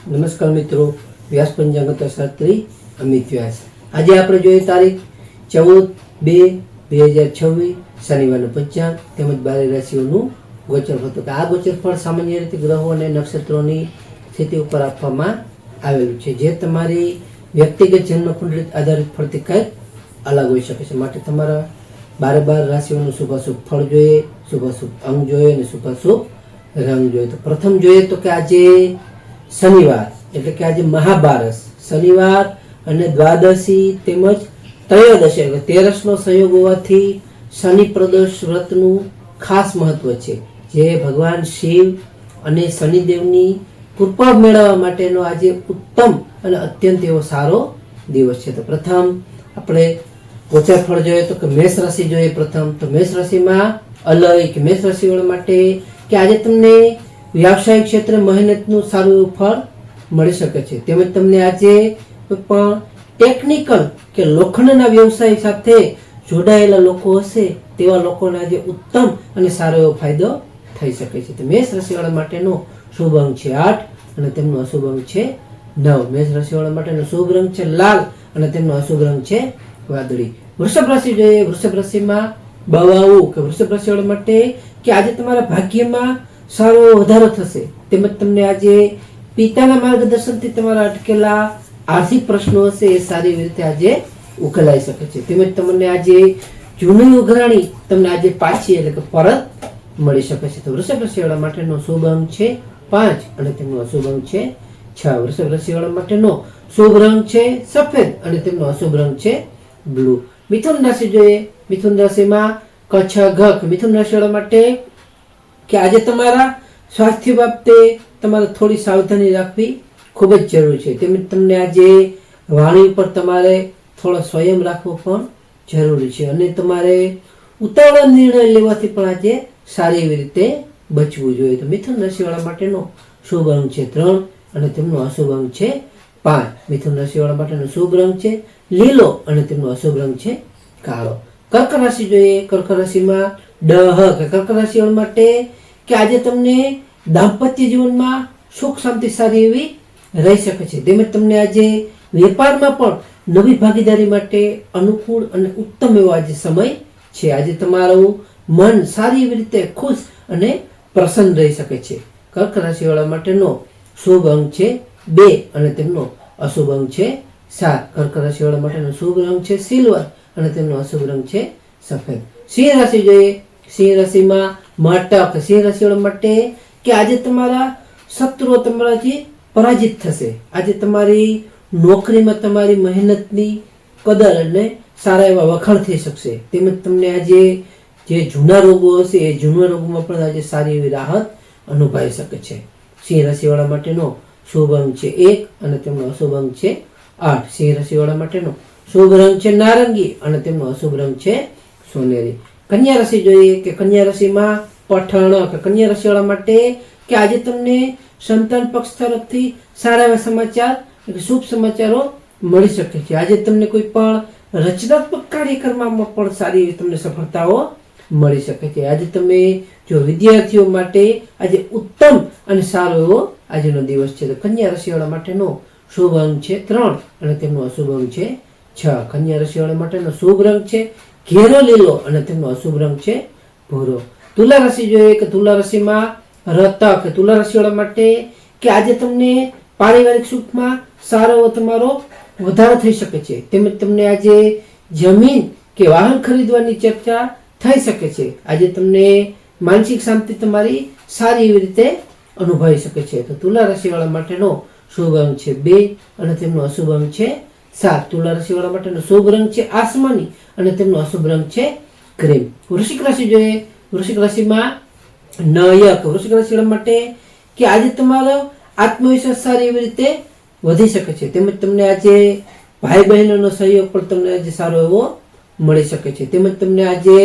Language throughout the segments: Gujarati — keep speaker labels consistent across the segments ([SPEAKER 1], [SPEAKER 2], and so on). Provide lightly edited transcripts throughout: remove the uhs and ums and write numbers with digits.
[SPEAKER 1] નમસ્કાર મિત્રો, વ્યાસ પંચાંગ શાસ્ત્રી અમિત વ્યાસ. આજે આપણે જોઈએ તારીખ 14/2/2026 શનિવારનું પંચાંગ તેમજ 12 રાશિઓનું ગોચર ફળ. આ ગોચર ફળ સામાન્ય રીતે ગ્રહો અને નક્ષત્રોની સ્થિતિ ઉપર આપવામાં આવેલું છે, જે તમારી વ્યક્તિગત જન્મ કુંડળી આધારિત ફળથી કંઈક અલગ હોઈ શકે છે. માટે તમારા 12 રાશિઓનું શુભાશુભ ફળ જોઈએ, શુભાશુભ અંગ જોઈએ અને શુભાશુભ રંગ જોઈએ. તો પ્રથમ જોઈએ તો કે આજે શનિવાર એટલે કે આજે મહાબારસ શનિવાર અને દ્વાદશી તેમજ ત્રયોદશી એટલે 13નો સંયોગ હોવાથી શનિ પ્રદોષ વ્રતનું ખાસ મહત્વ છે, જે ભગવાન શિવ અને શનિદેવની કૃપા મેળવવા માટેનો આજે ઉત્તમ અને અત્યંત એવો સારો દિવસ છે. તો પ્રથમ આપણે ગોચર ફળ જોઈએ તો કે મેષ રાશિ જોઈએ. પ્રથમ તો મેષ રાશિમાં અલય કે મેષ રાશિવાળા માટે કે આજે તમને વ્યવસાયિક ક્ષેત્રે મહેનતનું સારું એવું ફળ મળી શકે છે. તેમજ તમને આજે પણ ટેકનિકલ કે લોખંડના વ્યવસાય સાથે જોડાયેલા લોકો હશે તેવા લોકોને આજે ઉત્તમ અને સારો એવો ફાયદો થઈ શકે છે. તો મેષ રાશિવાળા માટેનો શુભ અંક છે 8 અને તેમનો અશુભ અંક છે 9. મેષ રાશિવાળા માટેનો શુભ રંગ છે લાલ અને તેમનો અશુભ રંગ છે વાદળી. વૃષભ રાશિ જોઈએ. વૃષભ રાશિમાં બવાવું કે વૃષભ રાશિવાળા માટે કે આજે તમારા ભાગ્યમાં સારો વધારો થશે. તેમજ તમને આજે પિતાના માર્ગદર્શનથી તમારા અટકેલા આર્થિક પ્રશ્નો હશે એ સારી રીતે આજે ઉકેલાઈ શકે છે. તેમજ તમને આજે જૂની ઉઘરાણી તમને આજે પાછી એટલે કે પરત મળી શકે છે. તો વૃષભ રાશિવાળા માટેનો શુભ અંક છે 5 અને તેમનો અશુભ અંક છે 6. વૃષભ રાશિવાળા માટેનો શુભ રંગ છે સફેદ અને તેમનો અશુભ રંગ છે બ્લુ. મિથુન રાશિ જોઈએ. મિથુન રાશિમાં કચ્છ ઘ મિથુન રાશિવાળા માટે કે આજે તમારા સ્વાસ્થ્ય બાબતે તમારે થોડી સાવધાની રાખવી ખૂબ જ જરૂરી છે. તેમજ તમને આજે વાણી ઉપર તમારે થોડો સંયમ રાખવો પણ જરૂરી છે અને તમારે ઉતાવળા નિર્ણય લેવાથી પણ આજે સારી એવી રીતે બચવું જોઈએ. તો મિથુન રાશિવાળા માટેનો શુભ અંક છે 3 અને તેમનો અશુભ અંક છે 5. મિથુન રાશિવાળા માટેનો શુભ રંગ છે લીલો અને તેમનો અશુભ રંગ છે કાળો. કર્ક રાશિ જોઈએ. કર્ક રાશિમાં ડહ કે કર્ક રાશિવાળા માટે કે આજે તમને દાંપત્ય જીવનમાં સુખ શાંતિ સારી એવી રહી શકે છે. તેમજ તમને આજે વેપારમાં પણ નવી ભાગીદારી માટે અનુકૂળ અને ઉત્તમ એવો આજે સમય છે. આજે તમારું મન સારી એવી રીતે ખુશ અને પ્રસન્ન રહી શકે છે. કર્ક રાશિવાળા માટેનો શુભ અંક છે 2 અને તેમનો અશુભ અંક છે 7. કર્ક રાશિવાળા માટેનો શુભ રંગ છે સિલ્વર અને તેમનો અશુભ રંગ છે સફેદ. સિંહ રાશિ જોઈએ. સિંહ રાશિમાં માટક સિંહ રાશિવાળા માટે કે આજે તમારા શત્રુઓ તમારાથી પરાજિત થશે. આજે તમારી નોકરીમાં તમારી મહેનતની કદર અને સારા એવા વખાણ થઈ શકશે. તેમજ તમને આજે જે જૂના રોગો હશે એ જૂના રોગોમાં પણ આજે સારી એવી રાહત અનુભવી શકે છે. સિંહ રાશિવાળા માટેનો શુભ અંક છે 1 અને તેમનો અશુભ અંક છે 8. સિંહ રાશિવાળા માટેનો શુભ રંગ છે નારંગી અને તેમનો અશુભ રંગ છે સોનેરી. કન્યા રાશિ જોઈએ કે કન્યા રાશિમાં પઠણ કે કન્યા રાશિવાળા માટે કે આજે તમને સંતાન પક્ષ તરફથી સારા એવા સમાચાર શુભ સમાચારો મળી શકે છે. આજે તમને કોઈ પણ રચનાત્મક કાર્ય કરવામાં પણ સારી એવી તમને સફળતાઓ મળી શકે છે. આજે તમે જો વિદ્યાર્થીઓ માટે આજે ઉત્તમ અને સારો એવો આજનો દિવસ છે. તો કન્યા રાશિવાળા માટેનો શુભ અંક છે 3 અને તેમનો અશુભ અંક છે 6. કન્યા રાશિવાળા માટેનો શુભ રંગ છે ઘેરો લીલો અને તેમનો અશુભ રંગ છે ભૂરો. તુલા રાશિ જોઈએ કે તુલા રાશિમાં રતક તુલા રાશિવાળા માટે કે આજે તમને પારિવારિક સુખમાં સારો એવો તમારો વધારો થઈ શકે છે. તેમજ તમને આજે જમીન કે વાહન ખરીદવાની ચર્ચા થઈ શકે છે. આજે તમને માનસિક શાંતિ તમારી સારી એવી રીતે અનુભવી શકે છે. તો તુલા રાશિવાળા માટેનો શુભ અંક છે 2 અને તેમનો અશુભ અંક છે 7. તુલા રાશિવાળા માટેનો શુભ રંગ છે આસમાની અને તેમનો અશુભ રંગ છે ક્રીમ. વૃશ્ચિક રાશિ જોઈએ. વૃશ્ચિક રાશિમાં નયક વૃશ્ચિક રાશિવાળા માટે કે આજે તમારો આત્મવિશ્વાસ સારી એવી રીતે વધી શકે છે. તેમજ તમને આજે ભાઈ બહેનોનો સહયોગ પણ તમને આજે સારો એવો મળી શકે છે. તેમજ તમને આજે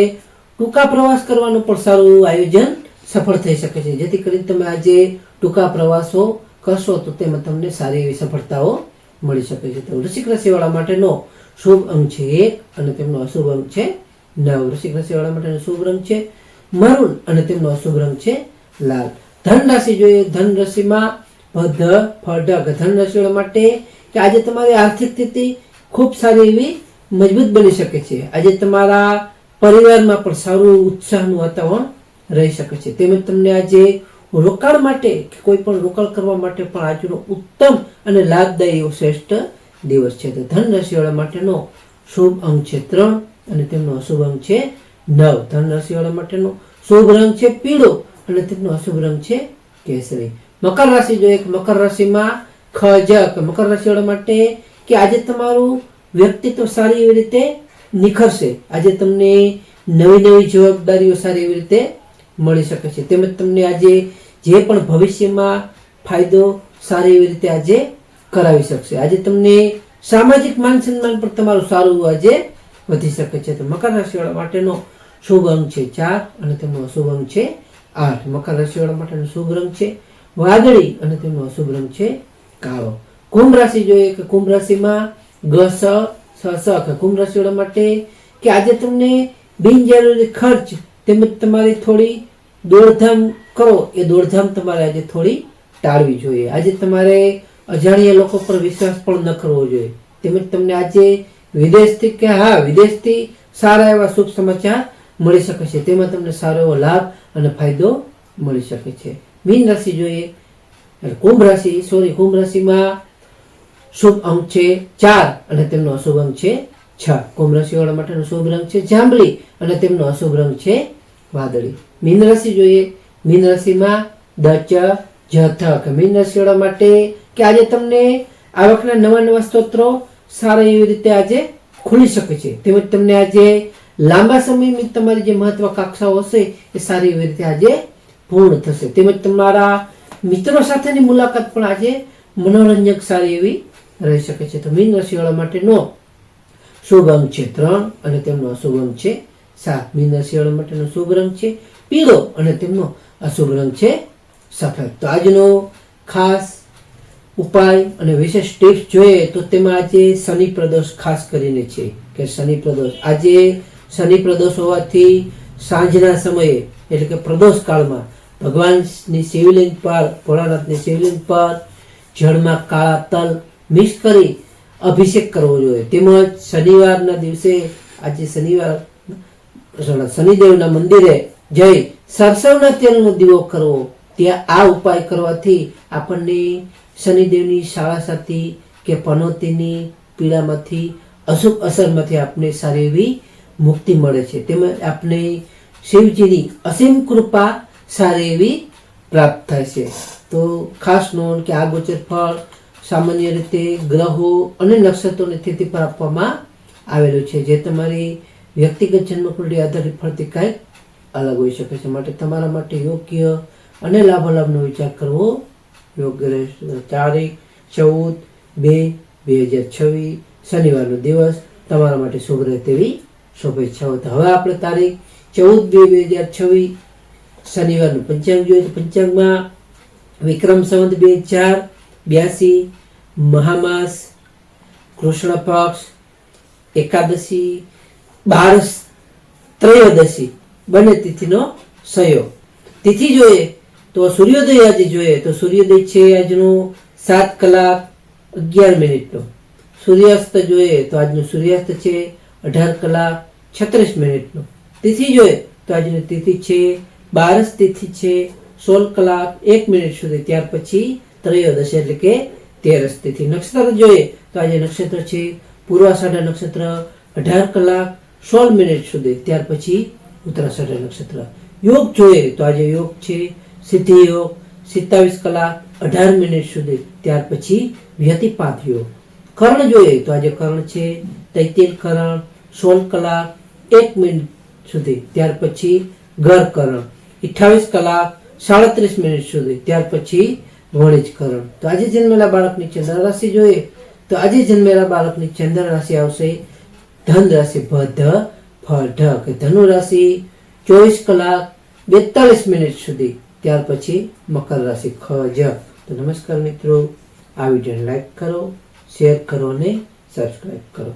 [SPEAKER 1] ટૂંકા પ્રવાસ કરવાનું પણ સારું એવું આયોજન સફળ થઈ શકે છે. જેથી કરીને તમે આજે ટૂંકા પ્રવાસો કરશો તો તેમાં તમને સારી એવી સફળતાઓ મળી શકે છે. તો વૃશ્ચિક રાશિવાળા માટેનો શુભ અંક છે 1 અને તેમનો અશુભ અંક છે 9. વૃશ્ચિક રાશિવાળા માટેનો શુભ રંગ છે મરૂન અને તેમનો અશુભ રંગ છે લાલ. ધન રાશિ જોઈએ. ધન રાશિમાં ભ ફ ઢ ધન રાશિવાળા માટે કે આજે તમારી આર્થિક સ્થિતિ ખૂબ સારી એવી મજબૂત બની શકે છે. આજે તમારા પરિવારમાં પણ સારું ઉત્સાહનું વાતાવરણ રહી શકે છે. તેમજ તમને આજે રોકાણ માટે કે કોઈ પણ રોકાણ કરવા માટે પણ આજનો ઉત્તમ અને લાભદાયી એવો શ્રેષ્ઠ દિવસ છે. તો ધન રાશિવાળા માટેનો શુભ અંક છે 3 અને તેમનો અશુભ અંક છે 9. ધન રાશિવાળા માટેનો શુભ રંગ છે પીળો અને તેમનો અશુભ રંગ છે કેસરી. મકર રાશિ જોઈએ કે મકર રાશિમાં ખ જ કે મકર રાશિવાળા માટે કે આજે તમારું વ્યક્તિત્વ સારી એવી રીતે નિખરશે. આજે તમને નવી નવી જવાબદારીઓ સારી એવી રીતે મળી શકે છે. તેમજ તમને આજે જે પણ ભવિષ્યમાં ફાયદો સારી એવી રીતે આજે કરાવી શકશે. આજે તમને સામાજિક માન સન્માન પણ તમારું સારું આજે વધી શકે છે. તો મકર રાશિવાળા માટેનો શુભ અંક છે 4 અને તેમનો અશુભ અંક છે 8. મકર રાશિવાળા માટેનો શુભ રંગ છે વાદળી અને તેમનો અશુભ રંગ છે કાળો. કુંભ રાશિ જોઈએ કે કુંભ રાશિમાં ગ સ સ કે કુંભ રાશિવાળા માટે કે આજે તમને બિનજરૂરી ખર્ચ તેમજ તમારી થોડી દોડધામ કરો એ દોડધામ તમારે આજે થોડી ટાળવી જોઈએ. આજે તમારે અજાણ્યા લોકો પર વિશ્વાસ પણ ન કરવો જોઈએ. તેમજ તમને આજે વિદેશથી સારા એવા શુભ સમાચાર મળી શકે છે. તેમાં તમને સારો એવો લાભ અને ફાયદો મળી શકે છે. મીન રાશિ જોઈએ કુંભ રાશિમાં શુભ અંક છે 4 અને તેમનો અશુભ અંક છે 6. કુંભ રાશિવાળા માટેનો શુભ રંગ છે જાંબલી અને તેમનો અશુભ રંગ છે વાદળી. મીન રાશિ જોઈએ મીન રાશિમાં દ ચ જ થ કે મીન રાશિવાળા માટે કે આજે તમને આવકના નવા સ્ત્રોતો સારા એવી રીતે આજે ખુલી શકે છે. તેમજ તમને આજે લાંબા સમયની તમારી જે મહત્વાકાંક્ષાઓ હશે એ સારી એવી રીતે આજે પૂર્ણ થશે. તેમજ તમારા મિત્રો સાથેની મુલાકાત પણ આજે મનોરંજક સારી એવી રહી શકે છે. તો મીન રાશિવાળા માટેનો શુભ અંક છે 3 અને તેમનો અશુભ અંક છે 7. મીન રાશિવાળા માટેનો શુભ રંગ છે પીળો અને તેમનો અશુભ રંગ છે સફેદ. તો આજનો ખાસ ઉપાય અને વિશેષ ટિપ્સ જોઈએ તો તેમાં આજે શનિ પ્રદોષ ખાસ કરીને છે કે શનિ પ્રદોષ આજે શનિ પ્રદોષ હોવાથી સાંજના સમયે એટલે કે પ્રદોષ કાળમાં ભગવાનની શિવલિંગ પર ભોળાનાથની શિવલિંગ પર જળમાં કાળા તલ મિક્સ કરી અભિષેક કરવો જોઈએ. તેમજ શનિવારના દિવસે આજે શનિદેવના મંદિરે જઈ સરસવના તેલનો દીવો કરવો. ત્યાં આ ઉપાય કરવાથી આપણને શનિદેવની શાળાશાથી કે પનોતીની પીડામાંથી અશુભ અસરમાંથી આપને સારી એવી મુક્તિ મળે છે. તેમજ આપને શિવજીની અસીમ કૃપા સારી એવી પ્રાપ્ત થાય છે. તો ખાસ નોંધ કે આ ગોચર ફળ સામાન્ય રીતે ગ્રહો અને નક્ષત્રોની સ્થિતિ પર આપવામાં આવેલું છે, જે તમારી વ્યક્તિગત જન્મકુંડળી આધારિત ફળથી કાંઈક અલગ હોઈ શકે છે. માટે તમારા માટે યોગ્ય અને લાભાલાભનો વિચાર કરવો યોગ્ય રહેશે. તારીખ 14/2/2026 શનિવારનો દિવસ તમારા માટે શુભ રહે તેવી શુભેચ્છાઓ. તો હવે આપણે તારીખ 14/2/2026 શનિવારનું પંચાંગ જોઈએ તો પંચાંગમાં વિક્રમ સંવત 2082 મહામાસ કૃષ્ણ પક્ષ એકાદશી બારસ ત્રયોદશી બંને તિથિનો સંયોગ. તિથિ જોઈએ તો સૂર્યોદય આજે જોઈએ તો સૂર્યોદય છે આજનો 7:11 સૂર્યાસ્ત જોઈએ તો આજનો સૂર્યાસ્ત છે 18:36 તિથિ જોઈએ તો આજની તિથિ છે બારસ તિથિ છે 16:01 સુધી. ત્યાર પછી ત્રયોદશી એટલે કે તેરસ તિથિ. નક્ષત્ર જોઈએ તો આજે નક્ષત્ર છે પૂર્વાષાઢા નક્ષત્ર 18:16 સુધી. ત્યાર પછી ઉત્તરાષાઢા નક્ષત્ર. યોગ જોઈએ તો આજે યોગ છે સિદ્ધિ યોગ 27:18 સુધી. ત્યાર પછી વ્યતિપાત યોગ. કર્ણ જોઈએ તો આજે કર્ણ છે તૈતિલ કર્ણ 16:01 સુધી. ત્યાર પછી ગર કર્ણ 28:37 સુધી. ત્યાર પછી વણિજ કર્ણ. તો આજે જન્મેલા બાળકની ચંદ્ર રાશિ જોઈએ તો આજે જન્મેલા બાળકની ચંદ્ર રાશિ આવશે ધન રાશિ ભ ફ ઢ કે ધનુ રાશિ 24:42 સુધી. ત્યાર પછી મકર રાશિ ખ જ. તો નમસ્કાર મિત્રો, આ વિડીયોને લાઈક કરો, શેર કરો અને સબસ્ક્રાઈબ કરો.